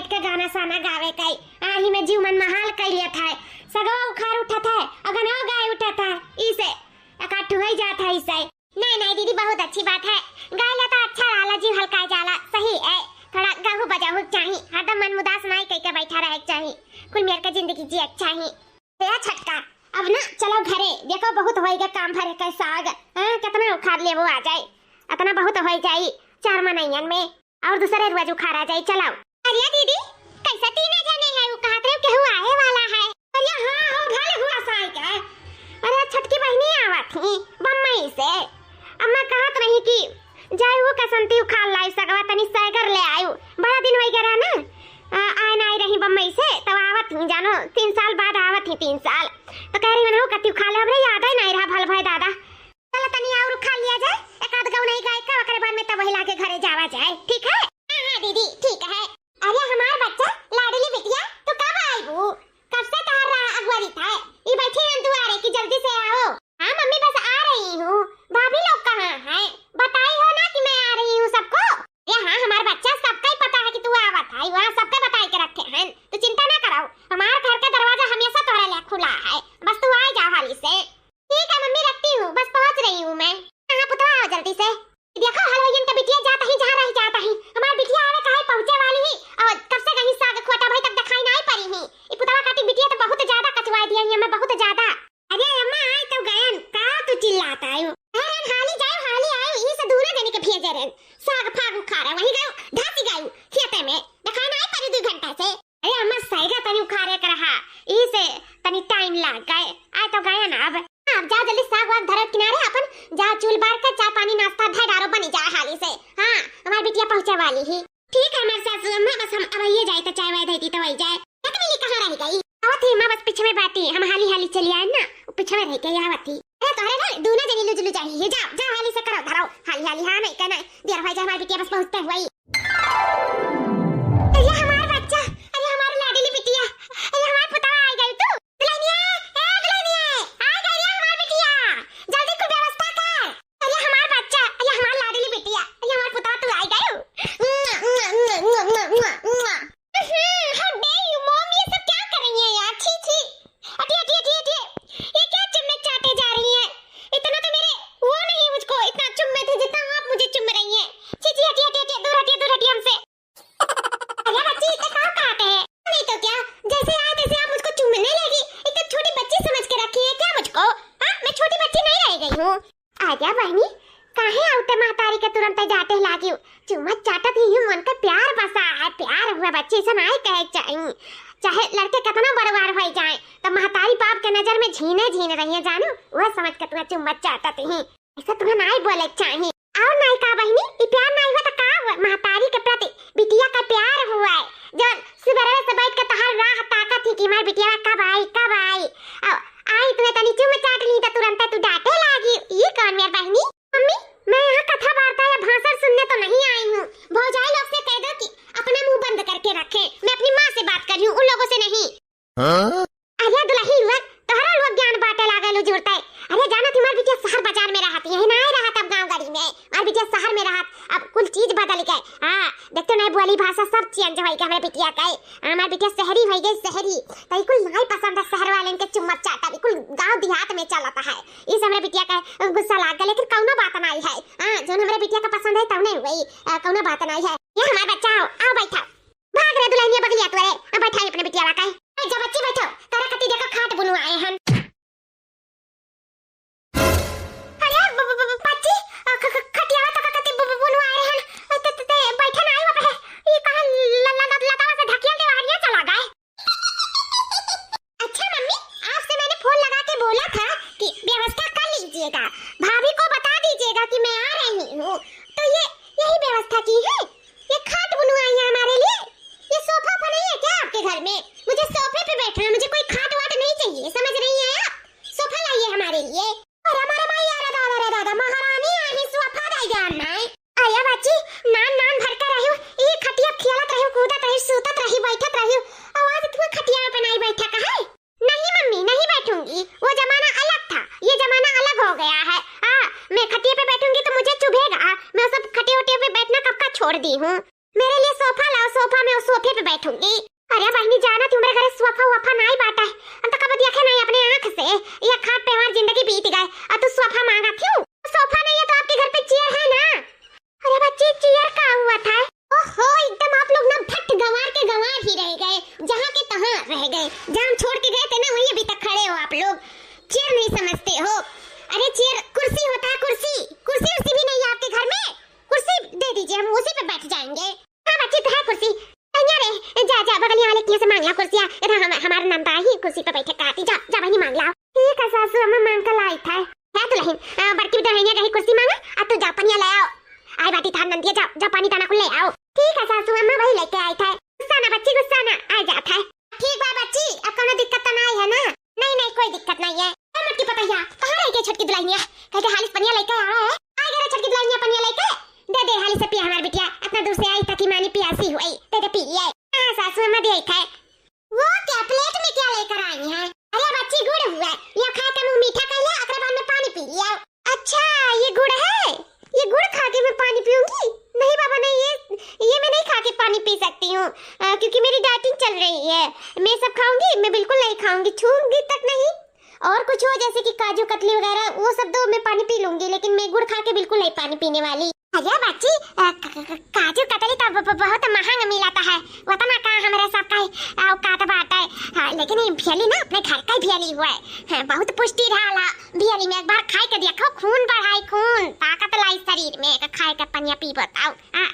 बैठ के गाना साना गावे कई आही में जीव मन महाल कैलिया था सगवा उखाड़ उठा था अगनवा गाय उठा था इसे इकट्ठू हो जाता है इसे। नहीं नहीं दीदी बहुत अच्छी बात है, गायला तो अच्छा रहला जीव हल्का जाला सही है। थोड़ा गाहू बजाहू चाहिए, हरदम मन उदास नहीं कह के बैठा रहे चाहिए, कुल मेर का जिंदगी जिए चाहिए। तेरा छटका अब ना चलो घरे, देखो बहुत होएगा काम भरे का साग कितना उखाड़ ले वो आ जाए, इतना बहुत हो जाए 4 महीनन में और दूसरे रोज उखाड़ा जाए। चलाओ अरे दीदी कैसा तीन जने है वो कहते हो केहू आए वाला है। अरे हां हो भले हुआ साई के अरे छटकी बहनी आवत थी बम्मई से, अम्मा कहत रही कि जाए वो कसंती उखाड़ लाई सगवा तनी सैगर ले आयु, बड़ा दिन हो गया ना आए ना आई रही बम्मई से तब आवत थी जानो 3 साल बाद आवत थी 3 साल तो कह रही मैंने कति उखाड़ ले हमरे याद ही नहीं रहा भल भाई दादा। चलो तनी और उखाड़ लिया जाए, एक आध गाँव नहीं गाय का ओकरे बाद में तब वही लाके घरे जावा जाए, ठीक है। हां दीदी ठीक है। अरे हमार बच्चा लाडली बिटिया तो कब आईबू, कब से तार अगवारी था ई बैठे हैं दुआरे की जल्दी से आओ। हां मम्मी बस आ रही हूं, भाभी लोग कहां है बताई हो ना कि मैं आ रही हूं सबको। ये हां हमार बच्चा सबका ही पता है कि तू आवत है, वहां सबके बताई के रखे हैं तो चिंता ना करो, हमार घर का दरवाजा हमेशा तोरे लिए खुला है, बस तू आ जा हाली से। ठीक है मम्मी रखती हूं, बस पहुंच रही हूं मैं। हां पुतवा आओ जल्दी से, देखो हलवाईन का बिटिया जाता ही जा रही जाता ही हमार बिटिया आवे काहे पहुंचे वाली ही और कब से कहीं साग खोटा भाई तक दिखाई नहीं पड़ी ही। ई पुतवा काटी बिटिया तो बहुत ज्यादा कचवा दिया है मैं बहुत ज्यादा। अरे अम्मा आए तो गयन का तू चिल्लाता है अरे हाली जाओ हाली आए ई से दूर देने के भेजे रे साग फाग उखाड़ा वही गयो धासी गयो खेते में दिखाई नहीं पड़ी 2 घंटा से। अरे अम्मा सैगा तनी उखाड़े कर रहा ई से तनी टाइम लग गए आए तो गए ना अब जा जल्दी साग वाग धरे किनारे अपन जा चूल बार का चाय पानी नाश्ता धर डारो बनी जा हाली से। हां हमारी बिटिया पहुंचे वाली ही। ठीक है हमारे सासू अम्मा बस हम अब ये जाए तो चाय वाय देती तो वही जाए। तक मिली कहां रह गई आवत थी मां बस पीछे में बैठी हम हाली हाली चली आए ना पीछे में रह गई आवत थी। अरे तोरे ना दूना जनी लुजलु चाहिए जा जा हाली से करो धरो हाली हाली। हां नहीं कहना देर हो जाए हमारी बिटिया बस पहुंचते हुई। अरे हमारा बच्चा अरे हमारी लाडली बिटिया अरे हमारा पुतवा आ गई तू दुल्हनिया ए दुल्हनिया आ गई रे हमारी बिटिया जल्दी कुछ व्यवस्था कर। अरे हमारा बच्चा अरे हमारी लाडली बिटिया अरे हमारा पुतवा तू आ गई। हाउ डे यू मॉम ये सब क्या कर रही है यार छी छी हटी हटी हटी हटी ये क्या चुम्मे चाटे जा रही है, इतना तो मेरे वो नहीं मुझको इतना चुम्मे थे जितना आप मुझे चुम रही हैं। छी छी हटी हटी हटी दूर हटी हमसे। अरे बच्ची इतना कहाँ काटे है नहीं तो क्या जैसे आए तैसे आप मुझको चुमने लगी, इतनी छोटी बच्ची समझ के रखी है क्या मुझको। हां मैं छोटी बच्ची नहीं रह गई हूं। आजा बहनी काहे आउते महतारी के तुरंत जाटे लागी चुम्मा चाटत ही मन का प्यार बसा है, प्यार हुआ बच्ची से नहीं कहे चाहिए चाहे लड़के कितना बड़वार हो जाए तो महतारी बाप के नजर में झीने रही है जानू वह समझ के तुम्हें चुम्मा चाटत ही ऐसा तुम्हें नहीं बोले चाहिए। और नहीं का बहनी ये प्यार नहीं हुआ तो का हुआ, महतारी के प्रति बिटिया का प्यार हुआ है जो सुबह से बैठ के तहार राह ताकत थी कि हमारी बिटिया कब आई आई तुम्हें तनी चुम्मा चाट ली तो तुरंत तू डांटे लागी। ये कौन मेरी बहनी मम्मी मैं यहाँ कथा वार्ता या भाषण सुनने तो नहीं आई हूँ, भौजाई लोग से कह दो कि अपना मुंह बंद करके रखे, मैं अपनी माँ से बात कर रही हूँ उन लोगों से नहीं। अरे दुल्ही लोग तोहरा लोग ज्ञान बांटे लागल जुड़ता है। अरे जाना तुम्हारी बिटिया शहर बाजार में रहती है ना रहा तब गांव गली में और बिटिया शहर में रहा अब कुल चीज बदल गए। हां देखते नहीं बोली भाषा सब चेंज हो गई हमारे बिटिया का हमारी बिटिया शहरी हो गई शहरी तो कुल नहीं पसंद है शहर वाले के चुम्मा चाटा बिल्कुल गांव देहात में चलता है इस हमारे बिटिया का गुस्सा लाग गया लेकिन कौनो बात नहीं है। हां जो हमारे बिटिया का पसंद है तौने हुई कौनो बात नहीं है। ये हमारा बच्चा आओ बैठा भाग रे दुल्हनिया बगलिया तोरे अब बैठा अपने बिटिया का जब बच्ची बैठो तारा कति देखो खाट बुनु आए हैं। अरे बच्ची खटिया तो कति बुनु आए हैं ते बैठा ना आई वहां ये कहां लतावा से ढकिया के बाहर चला गए। अच्छा मम्मी आपसे मैंने फोन लगा के बोला था कि व्यवस्था कर लीजिएगा, भाभी को बता दीजिएगा कि मैं आ रही हूं तो ये यही व्यवस्था की है। ये खाट बुनु आई है हमारे लिए, ये सोफा पर नहीं है क्या आपके घर में, मुझे सोफे पे बैठना मुझे कोई खाट वाट नहीं चाहिए समझ रही हैं आप, सोफा लाइए हमारे लिए। और हमारे भाई यार दादा महारानी आई सोफा दे जाना है। आया बच्ची नान भर कर रही हूं ये खटिया खेलत रही कूदत रही सूतत रही बैठत रही आवाज तुम्हें खटिया पे नहीं बैठा कहा है। नहीं मम्मी नहीं बैठूंगी वो जमाना अलग था ये जमाना अलग हो गया है। मैं खटिया पे बैठूंगी तो मुझे चुभेगा, मैं सब खटिया पे बैठना कब का छोड़ दी हूँ। मेरे लिए सोफा लाओ सोफा में मैं उस सोफे पे बैठूंगी। अरे बहनी जाना तू मेरे घर सोफा वफा नहीं बाटा है, हम तो कभी देखे नहीं अपने आंख से। ये खाट पे हमारी जिंदगी बीत गए और तू सोफा मांगा क्यों? सोफा नहीं है तो आपके घर पे चेयर है ना। अरे बच्ची चेयर का हुआ था? ओहो एकदम आप लोग ना भट्ट गंवार के गंवार ही रह गए, जहाँ के तहाँ रह गए। जहाँ छोड़ के गए थे ना वहीं अभी तक खड़े हो आप लोग, चेयर नहीं समझते हो। अरे चेयर कुर्सी होता है, कुर्सी कुर्सी उसी भी नहीं है आपके घर में। कुर्सी दे दीजिए, हम उसी पे बैठ जाएंगे। हाँ बच्ची तो है कुर्सी, जा जा बगलिया वाले किसी से मांग ला कुर्सियां। इधर हमारा नंदा ही कुर्सी पे बैठे काटी, जा जा बहनी मांग ला। ठीक है सासू अम्मा मांग कर लाई था है तो लहिन बड़की बहनिया कहीं कुर्सी मांगा अब तो जा पनिया ले आओ। आई बाटी थान नंदिया जा जा पानी ताना को ले आओ। ठीक है सासू अम्मा वही लेके आई था। गुस्सा ना बच्ची गुस्सा ना, आ जाता है। ठीक बा बच्ची, अब कोनो दिक्कत तो नहीं है ना? नहीं नहीं कोई दिक्कत नहीं है। मटकी पता या कहां रह गई छोटकी दुल्हनिया? कहते हालिस पनिया लेके आ रहा है। आ गया छोटकी दुल्हनिया पनिया लेके। दे दे हालिस से पिया हमार बिटिया, इतना दूर से आई ताकि मानी प्यासी हुई, दे दे पी ले। हां सासू अम्मा दे था। वो क्या प्लेट में क्या लेकर आई है? अरे बच्ची गुड़ हुआ, ये खा के मुंह मीठा कर लिया, अगले बाद में पानी पी लिया। अच्छा ये गुड़ है, ये गुड़ खा के मैं पानी पीऊंगी? नहीं बाबा नहीं, ये मैं नहीं खा के पानी पी सकती हूँ क्योंकि मेरी डाइटिंग चल रही है। मैं सब खाऊंगी, मैं बिल्कुल नहीं खाऊंगी, छूंगी तक नहीं। और कुछ हो जैसे कि काजू कतली वगैरह वो सब दो मैं पानी पी लूंगी, लेकिन मैं गुड़ खा के बिल्कुल नहीं पानी पीने वाली। अरे बच्ची काजू कतली तो बहुत महंगा मिलाता है, वो तो ना कहा हमारे सब का औकात बात है। हाँ, लेकिन ये भियली ना अपने घर का ही भियली हुआ है। हाँ, बहुत पुष्टि रहा भियली में, एक बार खाई के देखो, खून बढ़ाई, खून ताकत लाई शरीर में। खाए के पनिया पी बताओ।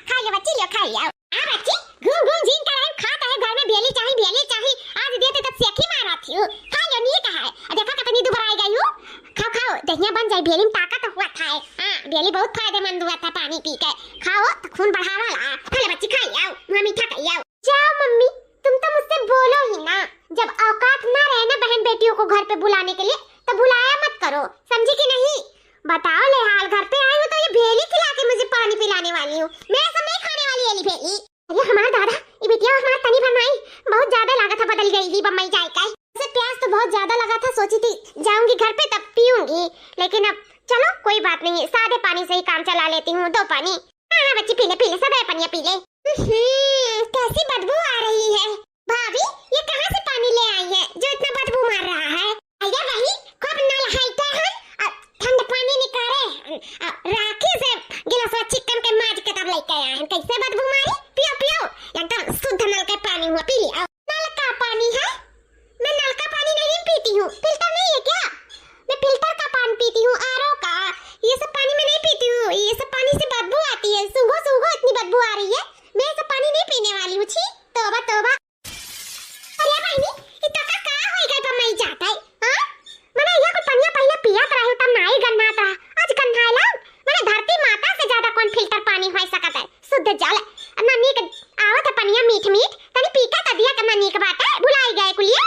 खा लो बच्ची, लो खा लिया। बच्ची घूम घूम झीन कर खाता है घर में, भियली चाहिए। आज देते तब सेखी मारा थी। खा लो नहीं कहा है, देखा कितनी दुबारा आई गई हूँ। खाओ दहिया बन जाए, भियली में ताकत हुआ था। भियली बहुत फायदेमंद हुआ था पानी पी के। खाओ तो खून बढ़ावा ला। खा ले बच्ची, खा आओ, मुंह मीठा कर आओ। जाओ मम्मी, तुम तो मुझसे बोलो ही ना। जब औकात ना रहे ना बहन बेटियों को घर पे बुलाने के लिए तो बुलाया मत करो, समझी कि नहीं? बताओ ले हाल घर पे आई हो तो ये भेली खिला के मुझे पानी पिलाने वाली हूँ। मैं सब नहीं खाने वाली है भेली। अरे हमारा दादा ये बिटिया हमारा तनी बनाई बहुत ज्यादा लगा था, बदल गई थी बम्बई जाए। उसे प्यास तो बहुत ज्यादा लगा था, सोची थी जाऊंगी घर पे तब पीऊंगी, लेकिन अब चलो कोई बात नहीं, सादे पानी से ही काम चला लेती हूँ। दो पानी। हाँ बच्ची पी ले सब पनिया पी ले। कैसी बदबू आ रही है भाभी, ये कहाँ से पानी ले आई है जो इतना बदबू मार रहा है? अरे वही खूब नल हाइटे हैं, ठंड पानी निकाले राखी से गिलास चिकन के माज के तब लेके आए हैं। कैसे बदबू मारी? पियो एकदम शुद्ध नल का पानी हुआ, पी लिया। नल का पानी है? मैं नल का पानी नहीं पीती हूँ, फिल्टर नहीं है क्या? मैं फिल्टर का पानी पीती हूँ, आरओ का। ये सब पानी मैं नहीं पीती हूँ, ये सब पानी से बदबू आती है। सुबह इतनी बदबू आ रही है, मैं ये सब पानी नहीं पीने वाली हूँ। छी तौबा तौबा। अरे बहनी इतना का होई गई बम्बई जाता है? हां मने या को पनिया पहले पियत रही तब नहीं गन्नात रहा, आज गन्नाला। मने धरती माता से ज्यादा कौन फिल्टर पानी होई सकत है? शुद्ध जल अन्ना नीक आवत है पनिया मीठ तनी पीका त दिया करना नीक बात है। भुलाई गए कुलिए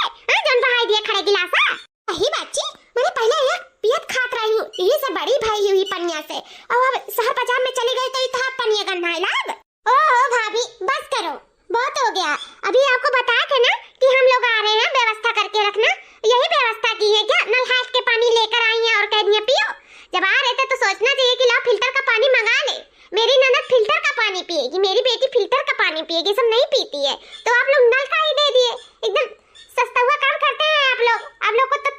जन बहाई दिया खड़े गिलासा। सही बाची, मैंने पहले एक पियत खात रही हूँ, ये से बड़ी भाई हुई पनिया से, और अब शहर बाजार में चले गए तो इतना पनिया गन्ना लाग। ओहो भाभी बस करो, बहुत हो गया। अभी आपको बताया था ना कि हम लोग आ रहे हैं, व्यवस्था करके रखना। यही व्यवस्था की है क्या? नल हाथ के पानी लेकर आई हैं और कह दिया पियो। जब आ रहे थे तो सोचना चाहिए कि लाओ फिल्टर का पानी मंगा ले। मेरी ननद फिल्टर का पानी पिएगी, मेरी बेटी फिल्टर का पानी पिएगी, सब नहीं पीती है, तो आप लोग नल का ही दे दिए। एकदम सस्ता हुआ काम करते हैं आप लोग को तो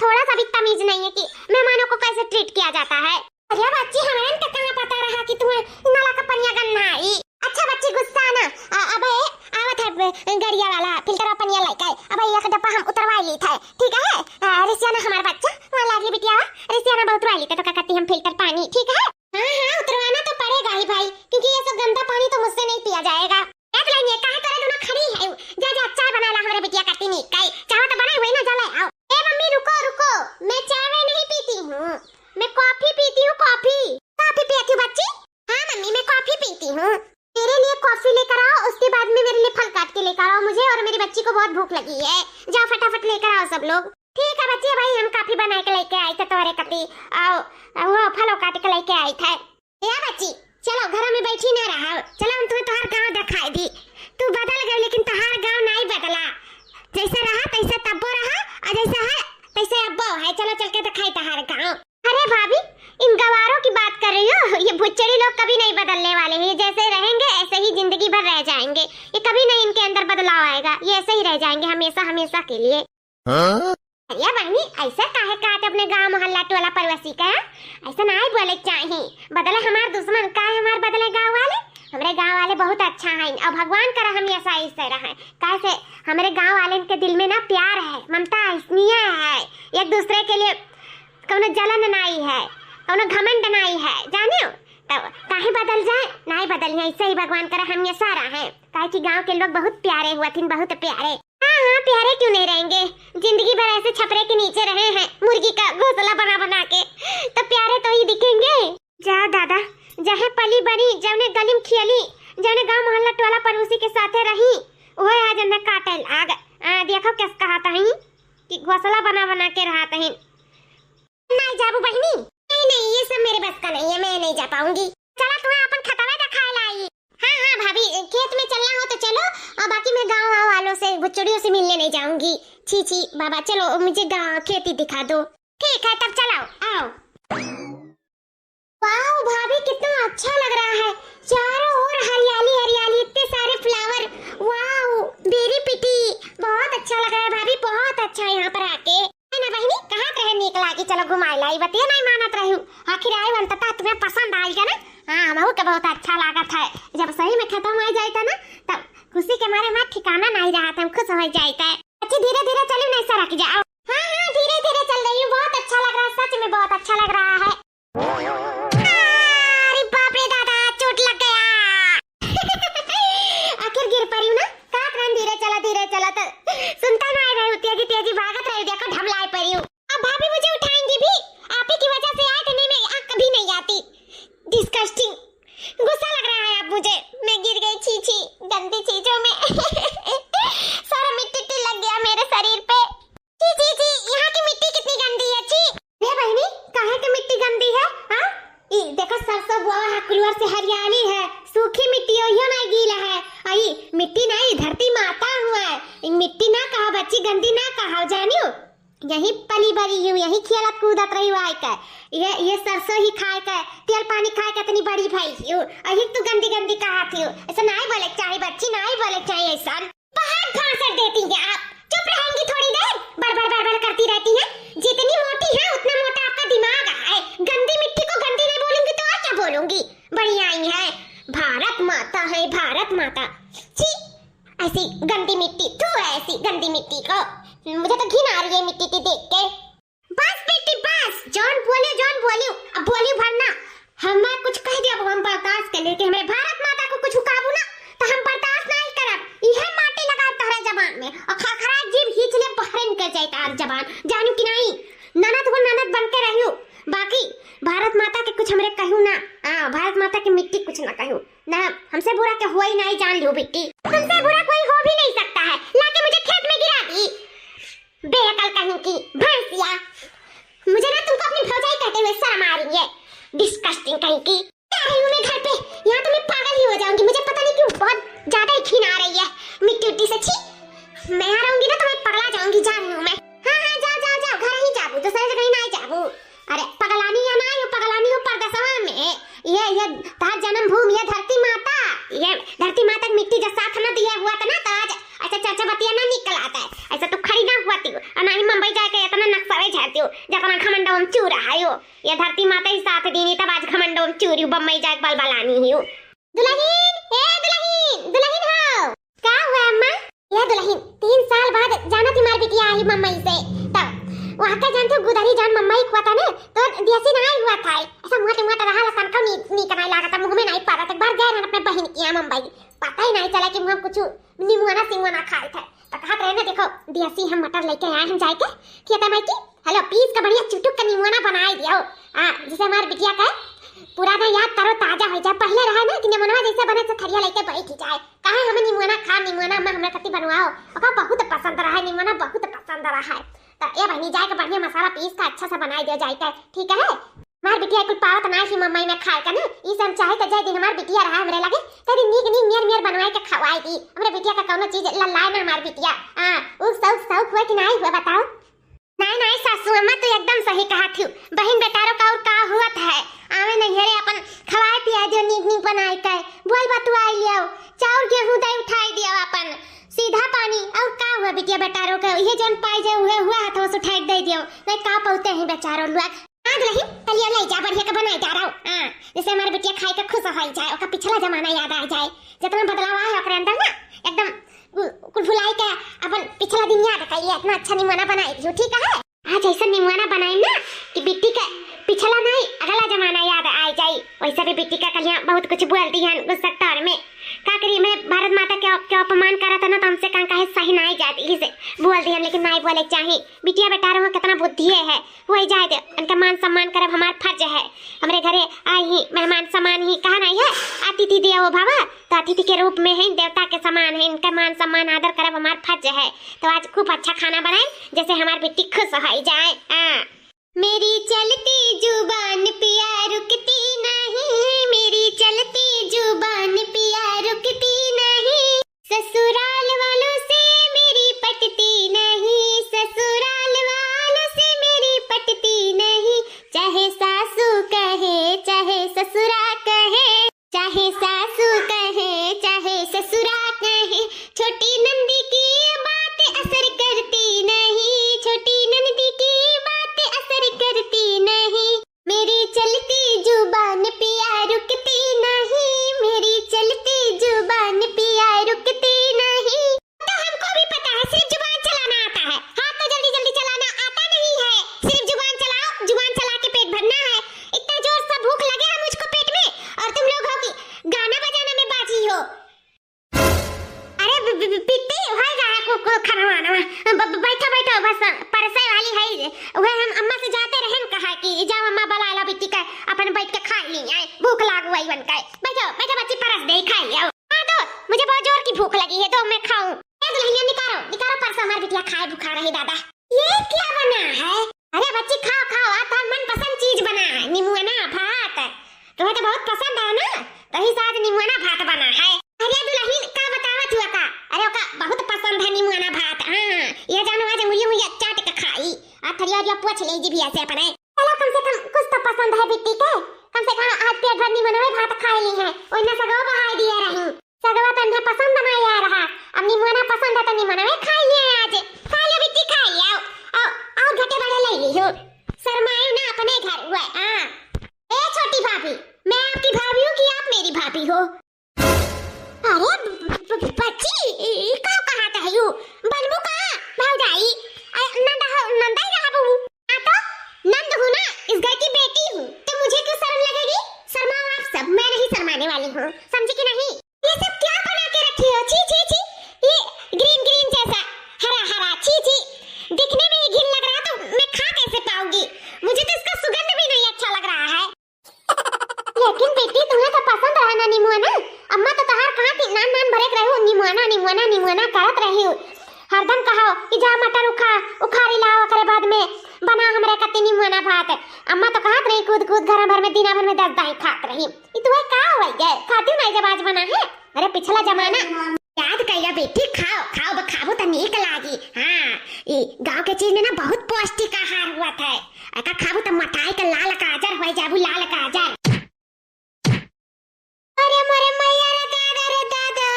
थोड़ा सा भी तमीज नहीं है कि मेहमानों को कैसे ट्रीट किया जाता है। अरे बच्ची हमें तो कहाँ पता रहा कि तुम्हें नला का पनिया गन्ना आई। अच्छा बच्ची गुस्सा ना, अब आवत है गड़िया वाला फिल्टर का पनिया लेके। अब ये का डब्बा हम उतरवा ली था, ठीक है? रिसियाना हमारा बच्चा वहां लाडली बिटिया रिसियाना बहुत उतरवा ली था, तो क्या कहती हम फिल्टर पानी, ठीक है? हाँ उतरवाना तो पड़ेगा ही भाई, क्योंकि ये सब गंदा पानी तो मुझसे नहीं पिया जाएगा। देख लेंगे कहां करे दोनों खड़ी है, जा चाय बना ला हमारे बिटिया करती नहीं काई चाय तो बनाई हुई ना, जा ले आओ। ए मम्मी रुको, मैं चाय नहीं पीती हूँ, मैं कॉफी पीती हूँ। कॉफी पीती हूँ बच्ची? हाँ मम्मी मैं कॉफी पीती हूँ। मेरे लिए कॉफी लेकर आओ, उसके बाद में मेरे लिए फल काट के लेकर आओ मुझे, और मेरी बच्ची को बहुत भूख लगी है। जाओ फटाफट लेकर आओ सब लोग। ठीक है बच्ची, भाई हम कॉफी बना के लेके आए थे तुम्हारे कती, आओ वो फल काट के लेके आई थे। या बच्ची चलो घर में बैठी ना रहा, चलो हम तुम्हें तुम्हारा गाँव दिखाई दी। तू बदल गई लेकिन तुम्हारा गाँव नहीं बदला, जैसा रहा तैसे तब्बो रहा और जैसा है तैसे अब्बो है। चलो चल के दिखाई तुम्हारा गाँव। अरे भाभी इन गवारों की बात कर रही हो, ये भुच्चड़ी लोग कभी नहीं बदलने वाले हैं, जैसे रहेंगे ऐसे ही जिंदगी भर रह जाएंगे, ये कभी नहीं इनके अंदर बदलाव आएगा, ये ऐसे ही रह जाएंगे हमेशा हमेशा के लिए। अरे बहनी ऐसा काहे कहते अपने गांव मोहल्ला टोला पड़ोसी का, ऐसा नहीं बोले चाहिए। बदले हमारे दुश्मन का है, हमारे बदले गांव वाले। हमारे गांव वाले बहुत अच्छा हैं और भगवान करा हम ऐसा ऐसे रहे। कैसे हमारे गांव वाले के दिल में ना प्यार है, ममता है, स्नेह है, एक दूसरे के लिए कौनो जलन नहीं है, कौनो घमंड नहीं है, जानियो। तब काहे बदल जाए, नहीं बदल है, ऐसे ही भगवान करा हम ये सारा है। काहे कि गांव के लोग बहुत प्यारे हुआ थे, बहुत प्यारे। हाँ प्यारे क्यों नहीं रहेंगे, जिंदगी भर ऐसे छपरे के नीचे रहे हैं मुर्गी का घोंसला बना बना के, तो प्यारे तो ही दिखेंगे। जा दादा, जहाँ पली बनी, जौने गली में खियली, जौने गांव मोहल्ला टोला पड़ोसी के साथे रही, वो आज अंदर काटल आग। देखो कैसे कहता है कि घोंसला बना बना के रहता है। नहीं जाबू बहनी, नहीं ये सब मेरे बस का नहीं है, मैं नहीं जा पाऊंगी। चला तुम्हें अपन खतवा दिखाए लाई। हाँ भाभी, खेत में चलना हो तो चलो, और बाकी मैं गांव वालों से बुच्चड़ियों से मिलने नहीं जाऊंगी। छी बाबा, चलो मुझे गांव खेती दिखा दो। ठीक है तब चलाओ, आओ। वाह भाभी, कितना अच्छा लग रहा है, चारों ओर हरियाली हरियाली, इतने सारे फ्लावर। वाह बेरी पिटी, बहुत अच्छा लग रहा है भाभी, बहुत अच्छा है यहाँ पर आके। है ना बहनी, कहाँ रहे निकला कि चलो घुमाई लाई, बतिया नहीं मानत रही हूँ। आखिर आई अंततः तुम्हें पसंद आई क्या ना? हाँ हमहू के बहुत अच्छा लागत है। जब सही में खत्म हो जाए था ना, तब खुशी के मारे मैं ठिकाना नहीं रहा था, खुश हो जाता है। अच्छी धीरे धीरे चलो, नहीं सरक जाओ। हाँ धीरे धीरे चल रही हूँ, बहुत अच्छा लग रहा है, सच में बहुत अच्छा लग रहा है। अरे बाप रे दादा, चोट लग गया। आखिर गिर पड़ी हूँ ना, धीरे चला तो सुनता नहीं रही, तेजी तेजी भागत रही, देखो ढमलाई पड़ी हूँ। अब भाभी मुझे उठाएंगी भी, आप ही की वजह से आए थे, नहीं मैं कभी नहीं आती। डिस्गस्टिंग, गुस्सा लग रहा है अब मुझे, मैं गिर गई, छी गंदी चीजों में। सारा मिट्टी लग गया मेरे शरीर पे। छी यहाँ की मिट्टी कितनी गंदी है, छी। ये बहनी, काहे की मिट्टी गंदी है? हाँ देखो सरसों बुआ है, कुलवर से हरियाली है, सूखी मिट्टी हो, यो नहीं गीला है। आई मिट्टी नहीं, धरती माता हुआ है, मिट्टी ना कहा बच्ची, गंदी ना कहा, जानियो। यही पली बड़ी हूँ, यही खेलत कूदत रही हुआ है। ये सरसों ही खाए के, तेल पानी खाए के इतनी बड़ी भाई हूँ, अही तू गंदी गंदी कहा थी। ऐसा नहीं बोले चाहिए बच्ची, नहीं बोले चाहिए ऐसा। बहुत भाषण देती है आप, चुप रहेंगी थोड़ी देर, बड़बड़ करती रहती है। जितनी मोटी है उतना मोटा आपका दिमाग है। गंदी मिट्टी को गंदी नहीं बोलूंगी तो और क्या बोलूंगी? बढ़िया ही है, भारत माता है, भारत माता। छी ऐसी गंदी मिट्टी, तू ऐसी गंदी मिट्टी को, मुझे तो घिन आ रही है मिट्टी की देख के। बस बेटी बस, जॉन बोलियो, अब बोलियो भरना। हम कुछ कह दिया हम बर्दाश्त कर लेते, हमारे भारत माता को कुछ उकाबू ना तो हम बर्दाश्त नहीं करब। यह माटी लगा तारा जबान में और खखरा जीभ खींच ले बाहर निकल जाए तार जबान, जानू कि नहीं? ननद को ननद बन के रहियो, बाकी भारत माता के कुछ हमरे कहूँ ना। भारत माता की मिट्टी कुछ ना कहूँ ना, हमसे बुरा क्या हुआ ही नहीं, जान लियो बेटी, हमसे बुरा कोई हो भी नहीं सकता है। लाके मुझे खेत में गिरा दी, बेअकल कहीं की भैंसिया। मुझे ना तुमको अपनी भौजाई कहते हुए शर्म आ रही है, डिस्गस्टिंग कहीं की। आ रही हूँ मैं घर पे, यहाँ तो मैं पागल ही हो जाऊंगी, मुझे पता नहीं क्यों बहुत ज्यादा ही घिन आ रही है मिट्टी उट्टी से। छी मैं यहाँ रहूंगी ना तो मैं पगला जाऊंगी, जान लूँ मैं। हाँ जाओ घर ही जाबू, तो सही कहीं नहीं जाबू। अरे पगलानी या ना, पगलानी हो परदेसवा में, ये तार जन्म भूमि, ये धरती माता, ये धरती माता की मिट्टी जब साथ न दिया हुआ था ना, तो आज ऐसा चर्चा बतिया ना निकल आता है। ऐसा तो खड़ी ना हुआ थी, और ना ही मुंबई जाके इतना नक्शा झाड़ती हो, जितना घमंडों में चूर रहा हो। ये धरती माता ही साथ दी, तब आज घमंडों में चूरी बम्बई जाके बलबलानी हो। दुल्हन हो क्या हुआ अम्मा? ये दुल्हन 3 साल बाद जाना थी मार बिटिया आई मुंबई से, तब वहाँ का जानते हो गुदरी जान मम्माई हुआ था ना, तो देसी नहीं हुआ था, ऐसा मोटा रहा लसन का नी कनाई लगा था, मुंह में नहीं पा रहा था। बार गए ना अपने बहन की यहाँ मुंबई, पता ही नहीं चला कि हम कुछ निमुआना सिंगवाना खाए थे। तो कहा रहे ना, देखो देसी हम मटर लेके आए हम जाके खेता में की, हेलो पीस का बढ़िया चुटुक का निमुआना बनाए दिया हो, जिसे हमारे बिटिया का पुराना याद करो ताजा हो जाए। पहले रहा ना कि निमुआना जैसे बने तो थरिया लेके बैठ जाए, कहा हमें निमुआना खा, निमुआना में हमें कति बनवाओ, और बहुत पसंद रहा है निमुआना, बहुत पसंद रहा है। तो ये बहनी जाके बढ़िया मसाला पीस का अच्छा सा बनाई दिया जाए, ठीक है? हमार बिटिया कुछ पावत ना ही मम्मी में खाए का ना, ई सब चाहे तो जाए दिन हमार बिटिया रहा हमरे लगे, तेरी नीक मियर बनवाए के खवाई दी। हमरे बिटिया का कौनो चीज लल्लाए ना हमार बिटिया। उस सौख हुआ कि नहीं हुआ बताओ? नहीं नहीं सासू अम्मा तो एकदम सही कहा थी। बहन बेटारो का और का हुआ है आवे नहीं हेरे अपन खवाए पिया दियो नीक नीक बनाई के बोल बतु आई लियो चाउर गेहूं दई उठाई दियो अपन सीधा पानी और का हुआ बिटिया बेटारो के ये जन पाई जे हुआ हाथों से उठाई दे दियो नहीं का पौते हैं बेचारो लोग याद रही तलिया ले जा बढ़िया के बनाई जा रहा हां जैसे हमारे बिटिया खाई के खुश हो जाए ओका पिछला जमाना याद आ जाए जितना बदलाव आया ओकरे अंदर ना एकदम कुल भुलाई के अपन पिछला दिन याद कर ये इतना अच्छा निमोना बनाई दियो ठीक है आज ऐसा निमोना बनाई ना कि बिट्टी का पिछला नहीं अगला जमाना याद आ जाए वैसे भी बिट्टी का कलियां बहुत कुछ बोलती है उस सेक्टर में का करिए मैं भारत माता के अपमान करा था ना तो हमसे कहां कहे सही नहीं जाती इसे बोल दी हम लेकिन नहीं बोले चाहिए बिटिया बेटा रहो कितना बुद्धि है हो जाए दे उनका मान सम्मान करब हमार फर्ज है हमरे घरे आई ही मेहमान समान ही कहा नहीं है अतिथि देवो भव तो अतिथि के रूप में है देवता के समान है इनका मान सम्मान आदर करब हमार फर्ज है तो आज खूब अच्छा खाना बनाए जैसे हमार बेटी खुश हो जाए मेरी चलती जुबान पिया रुकती नहीं मेरी चलती जुबान पिया रुकती नहीं ससुराल वालों से मेरी पटती नहीं ससुराल वालों से मेरी पटती नहीं चाहे सासू कहे चाहे ससुरा कहे चाहे सासू कहे चाहे ससुरा कहे छोटी नंदी की बात असर करती नहीं छोटी नंदी की बात असर करती नहीं मेरी चलती जुबान पिया रुकती नहीं मेरी चलती जुबान पिया रुकती नहीं तो हमको भी पता है सिर्फ जुबान चलाना आता है हाथ तो जल्दी जल्दी चलाना आता नहीं है सिर्फ जुबान चलाओ जुबान चला के पेट भरना है इतना जोर से भूख लगे है मुझको पेट में और तुम लोग हो कि गाना बजाना में बाजी हो अरे पिट्टी होएगा को खरवाना बैठो बैठो बस परसे वाली है वह हम अम्मा से जाते रहन कहा कि जाओ अम्मा बुला लो बिट्टी का अपन बैठ के खा ली आए भूख लागू आई बन के बैठो बैठो बच्ची परस दे खा लियो हां तो मुझे बहुत जोर की भूख लगी है तो मैं खाऊं ए दुल्हनिया निकालो परस हमारी बिटिया खाए भूखा रही दादा ये क्या बना है अरे बच्ची खाओ खाओ आता मन पसंद चीज बना है निमुआना भात तुम्हें तो बहुत पसंद है ना दही साथ निमुआना भात बना है अरे दुल्हन का बतावत हुआ का अरे ओका बहुत पसंद है निमुआना भात हां ये जानो आज मुझे चाट के खाई आ थरिया पूछ ले जी भी ऐसे अपने चलो कम से कम कुछ तो पसंद है बिट्टी के कम से कम आज पेट भर निमुआना भात खा ली है और ना सगवा बहा दिए रही सगवा तो इन्हें पसंद बनाया रहा अब निमुआना पसंद है तो निमुआना में खा लिए आज खा लो बिट्टी खा लियो आओ घटे बड़े ले ली हो शर्माए ना अपने घर हुए हां ए छोटी भाभी मैं आपकी भाभी हूं कि आप मेरी भाभी हो अरे बच्ची का कहा था यू बनबू का भौजाई नंदा ही रहा बहू तो नंद हूँ ना इस घर की बेटी हूँ तो मुझे क्यों शर्म लगेगी शर्माओ आप सब मैं नहीं शर्माने वाली हूँ समझी कि नहीं ये सब क्या बना के रखी हो छी छी छी ये ग्रीन ग्रीन जैसा हरा हरा छी छी दिखने में ही घिन लग रहा है तो मैं खा कैसे पाऊंगी मुझे तो इसका सुगंध भी नहीं अच्छा लग रहा है लेकिन बेटी तुम्हें तो पसंद है ना निमुआना अम्मा तो तहार कहां थी नान नान भरे रहे हो निमुआना निमुआना निमुआना करत रही हो हरदम कहो कि जा मटर उखाड़ी लाओ करे बाद में बना हमरे कति निमुआना भात अम्मा तो कहत रही कूद कूद घर भर में दिन भर में 10 दाई खात रही ई तुम्हें का होई गए खाती नहीं जब आज बना है अरे पिछला जमाना याद कइला बेटी खाओ खाओ बखाबो त नीक लागी हां ई गांव के चीज में ना बहुत पौष्टिक आहार हुआ था एका खाबो त मटाई के लाल काजर होई जाबू लाल काजर अरे मरे मैया रे दादा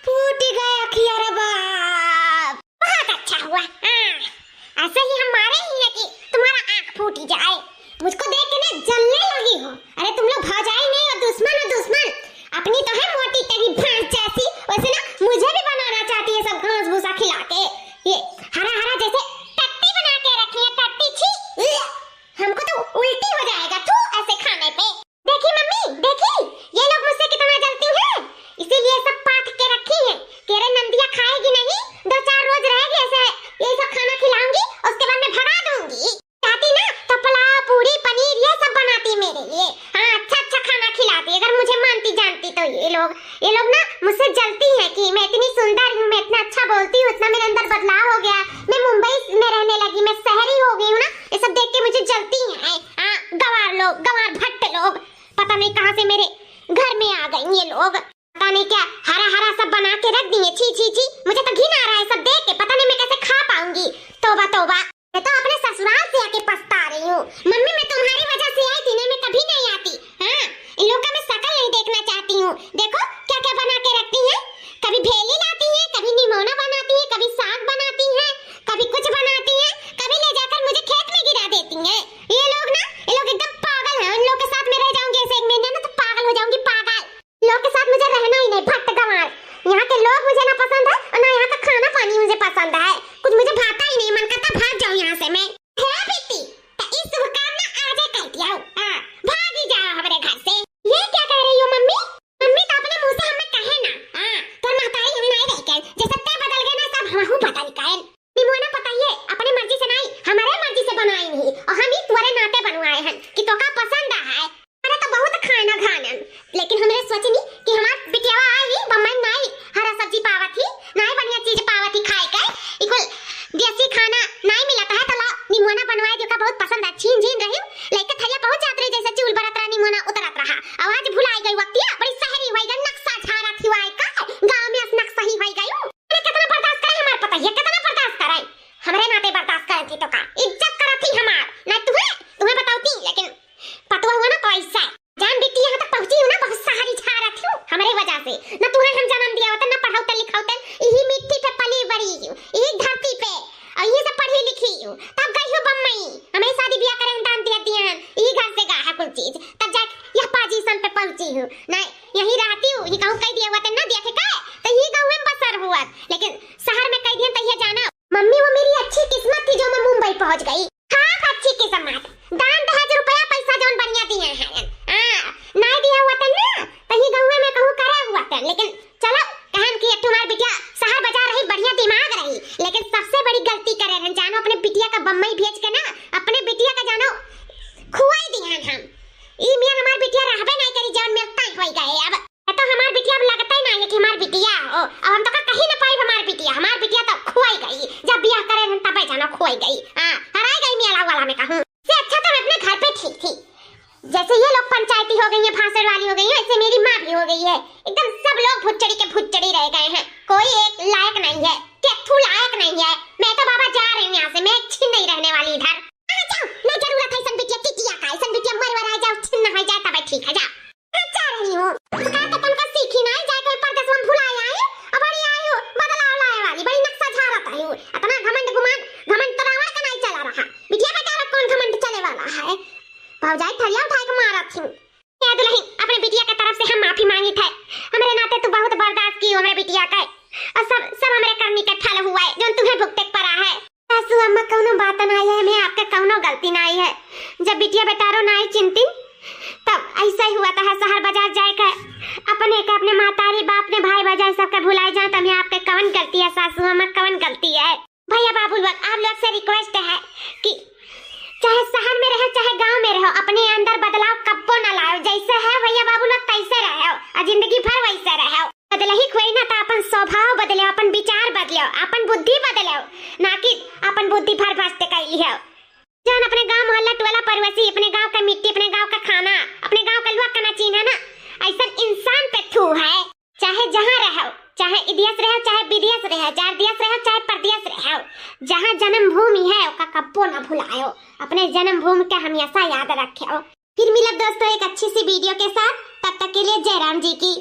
फूट गया अखिया रे बाप बहुत अच्छा हुआ ऐसे ही हम मारे ही है कि तुम्हारा आंख फूट जाए मुझको देख के ना जलने लगी हो अरे तुम लोग भौजाई नहीं हो दुश्मन अपनी तो है मोटी तभी भैंस जैसी वैसे ना मुझे भी बनाना चाहती है सब घास भूसा खिला के ये हरा हरा जैसे टट्टी बना के रखी है टट्टी छी हमको तो उल्टी हो जाएगा तू ऐसे खाने पे देखी मम्मी देखी ये लोग मुझसे कितना जलती हैं इसीलिए सब पाथ के रखी है तेरे नंदिया खाएगी नहीं 2-4 रोज रहेगी ऐसे यही सब खाना खिलाऊंगी उसके बाद मैं भगा दूंगी चाहती ना तो पुलाव पूरी पनीर ये सब बनाती मेरे लिए हाँ अच्छा खाना खिलाती अगर मुझे मानती जानती तो ये लोग ना मुझसे जलती हैं कि मैं इतनी सुंदर हूँ मैं इतना अच्छा बोलती हूँ इतना मेरे अंदर बदलाव हो गया मैं मुंबई में रहने लगी मैं शहरी हो गई हूँ ना ये सब देख के मुझे जलती हैं गवार भट्ट लोग पता नहीं कहाँ से मेरे घर में आ गए ये लोग पता नहीं क्या हरा हरा सब बना के रख दिए छी छी छी मुझे तो घिन आ रहा है सब देख के पता नहीं मैं कैसे खा पाऊंगी तौबा मैं तो अपने थी तो का इज्जत करत थी हमार ना तुम्हें बताऊती लेकिन पतवा हुआ ना तो ऐसा जान बेटी यहाँ तक पहुंची हूँ ना बहुत सहारी छा रही हूँ हमारे वजह से ना तुम्हें हम जन्म दिया होता ना पढ़ाऊता लिखाऊता यही मिट्टी पे पली बड़ी हूँ यही धरती पे और यही से पढ़ी लिखी हूँ तब गई हूँ बम्बई हमें शादी ब्याह करे दान दिया हैं यही घर से गा है कुछ चीज तब जा यह पोजीशन पे पहुंची हूँ ना यही रहती हूँ ये कहूँ कह दिया हुआ ना देखे का तो यही गाँव में बसर हुआ लेकिन शहर में कह दिया तो ये जाना मम्मी वो मेरी अच्छी किस्मत थी जो मैं मुंबई पहुंच गई हाँ अच्छी किस्मत दान 1000 रुपया पैसा जोन बढ़िया दिए हैं नहीं दिया हुआ था ना तो ये गाँव में कहूँ करा हुआ था लेकिन चलो कहन की तुम्हारी बिटिया शहर बाजार रही बढ़िया दिमाग रही लेकिन सबसे बड़ी गलती करे हैं जानो अपने बिटिया का बम्बई भेज के ना अपने बिटिया का जानो खुआई दिया हम ई मियां हमार बिटिया रहबे नहीं करी जान में तय होई गए अब तो हमार बिटिया अब लगता ही नहीं है कि हमार बिटिया हो अब हम तो कहीं ना पाई हमार बिटिया तो खुआई गई जब ब्याह करे हैं तब जानो खुआई गई हां हराई गई मियां वाला में कहूं से अच्छा तो मैं अपने घर पे ठीक थी जैसे ये लोग पंचायती हो गई है भाषण वाली हो गई है ऐसे मेरी माँ भी हो गई है एकदम सब लोग भुच्चड़ी रह गए हैं कोई एक लायक नहीं है केथू लायक नहीं है मैं तो बाबा जा रही हूँ यहाँ से मैं छिन नहीं रहने वाली इधर मैं जरूरत है सन बिटिया टिटिया का सन बिटिया मर आ जाओ छिन ना हो जाए तब ठीक है जा जा रही हूँ का के तुमका सीखी ना जाए कोई परदेश में भुला आए अब बड़ी आई हो बदलाव लाए वाली बड़ी नक्शा झाड़त है इतना घमंड तरावा का नहीं चला रहा बिटिया बेटा कौन घमंड चले वाला है भौजाई थरिया उठा के मारत थी याद नहीं अपने बिटिया की तरफ से हम माफी मांगी थे हमारे नाते तू बहुत बर्दाश्त की हमारे बिटिया का और सब हमारे करनी का फल हुआ है जो तुम्हें भुगते पड़ा है सासू अम्मा कौनो बात ना आई है मैं आपका कौनो गलती ना आई है जब बिटिया बेटारो ना आई चिंतिन तब ऐसा ही हुआ था शहर बाजार जाए का अपने मातारी बाप ने भाई बजाय सबके भुलाए जाए तब आपके कौन गलती है सासू अम्मा कौन गलती है भैया बाबू लोग आप लोग से रिक्वेस्ट है कि चाहे शहर में रहो चाहे गांव में रहो अपने अंदर बदलाव कब्बो न लाओ जैसे है भैया बाबू लोग तैसे रहो और जिंदगी भर वैसे रहो बदले ही कोई ना तो अपन स्वभाव बदले अपन विचार बदलो अपन बुद्धि बदलो ना कि अपन बुद्धि भर भस्त कर लियो जान अपने गांव मोहल्ला टोला परवसी अपने गांव का मिट्टी अपने गांव का खाना अपने गांव का लुआ खाना चीना ना ऐसा इंसान पे थू है चाहे जहाँ रहो चाहे विदेश रहो चाहे विदेश रहो चाहे देश रहो चाहे परदेश रहो जहाँ जन्म भूमि है उसका कब्बो न भुलाओ अपने जन्म भूमि का हमेशा याद रखो फिर मिलब दोस्तों एक अच्छी सी वीडियो के साथ तब तक के लिए जय राम जी की।